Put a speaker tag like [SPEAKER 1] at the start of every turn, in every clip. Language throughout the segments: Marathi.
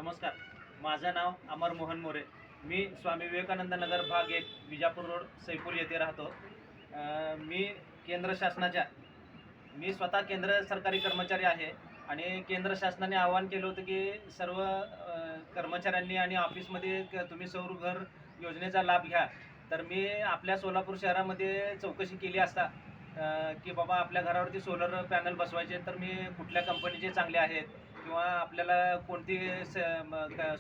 [SPEAKER 1] नमस्कार, माझं नाव अमर मोहन मोरे. मी स्वामी विवेकानंद नगर भाग 1 विजापूर रोड सैपूर येथे राहतो. मी केंद्र शासनाच्या मी स्वतः केंद्र सरकारी कर्मचारी आहे आणि केंद्र शासनाने आवाहन केलं होतं की सर्व कर्मचाऱ्यांनी आणि ऑफिसमध्ये तुम्ही सौर घर योजनेचा लाभ घ्या. तर मी आपल्या सोलापूर शहरामध्ये चौकशी केली असता की बाबा आपल्या घरावरती सोलर पॅनल बसवायचे तर मी कुठल्या कंपनीचे चांगले आहेत किंवा आपल्याला कोणती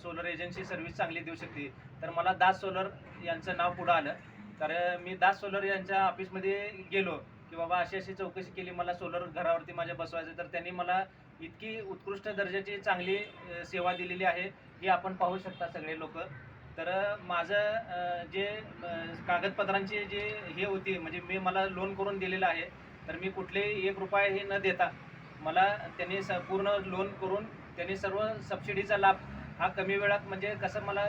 [SPEAKER 1] सोलर एजन्सी सर्व्हिस चांगली देऊ शकते. तर मला दास सोलर यांचं नाव पुढं आलं. तर मी दास सोलर यांच्या ऑफिसमध्ये गेलो की बाबा अशी अशी चौकशी केली, मला सोलर घरावरती माझ्या बसवायचं. तर त्यांनी मला इतकी उत्कृष्ट दर्जाची चांगली सेवा दिलेली आहे ही आपण पाहू शकता सगळे लोक. तर माझं जे कागदपत्रांची जे हे होती म्हणजे मला लोन करून दिलेलं आहे. तर मी कुठलेही 1 रुपयाही न देता मला त्यांनी पूर्ण लोन करून त्यांनी सर्व सबसिडीचा लाभ हा कमी वेळात म्हणजे कसं मला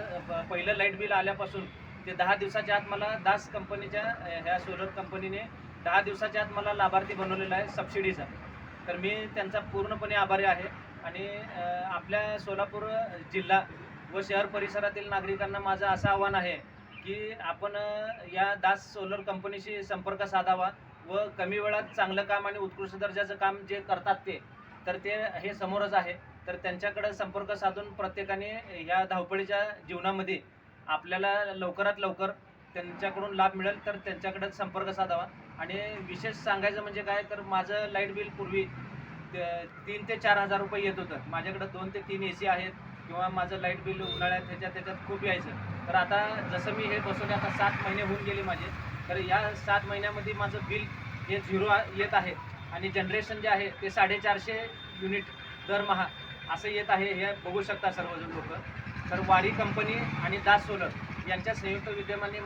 [SPEAKER 1] पहिलं लाईट बिल आल्यापासून ते 10 दिवसाच्या आत मला दास कंपनीच्या ह्या सोलर कंपनीने 10 दिवसाच्या आत मला लाभार्थी बनवलेला आहे सबसिडीचा. तर मी त्यांचा पूर्णपणे आभारी आहे. आणि आपल्या सोलापूर जिल्हा व शहर परिसरातील नागरिकांना माझं असं आव्हान आहे की आपण या दास सोलर कंपनीशी संपर्क साधावा व कमी वेळात चांगलं काम आणि उत्कृष्ट दर्जाचं काम जे करतात ते हे समोरच आहे. तर त्यांच्याकडे संपर्क साधून प्रत्येकाने ह्या धावपळीच्या जीवनामध्ये आपल्याला लवकरात लवकर त्यांच्याकडून लाभ मिळेल तर त्यांच्याकडे संपर्क साधावा. आणि विशेष सांगायचं म्हणजे काय तर माझं लाईट बिल पूर्वी 3 ते 4 हजार रुपये येत होतं. माझ्याकडे 2 ते 3 AC आहेत किंवा माझं लाईट बिल उन्हाळ्यात त्याच्यात खूप यायचं. तर आता जसं मी हे बसवले आता 7 महिने होऊन गेले माझे. तर या 7 महिन्यामध्ये माझं बिल हे 0 येत आहे आणि जनरेशन जे आहे ते 450 युनिट दरमहा असं येत आहे. हे बघू शकता सर्वजण लोक. तर वारी कंपनी आणि दास सोलर यांच्या संयुक्त विद्यमाने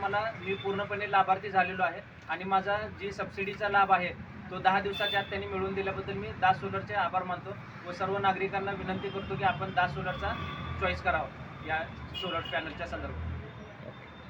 [SPEAKER 1] मी पूर्णपणे लाभार्थी झालेलो आहे. आणि माझा जी सबसिडीचा लाभ आहे तो 10 दिवसाच्या आत त्यांनी मिळवून दिल्याबद्दल मी दास सोलरचे आभार मानतो व सर्व नागरिकांना विनंती करतो की आपण दास सोलरचा चॉईस करावा या सोलर पॅनलच्या संदर्भात.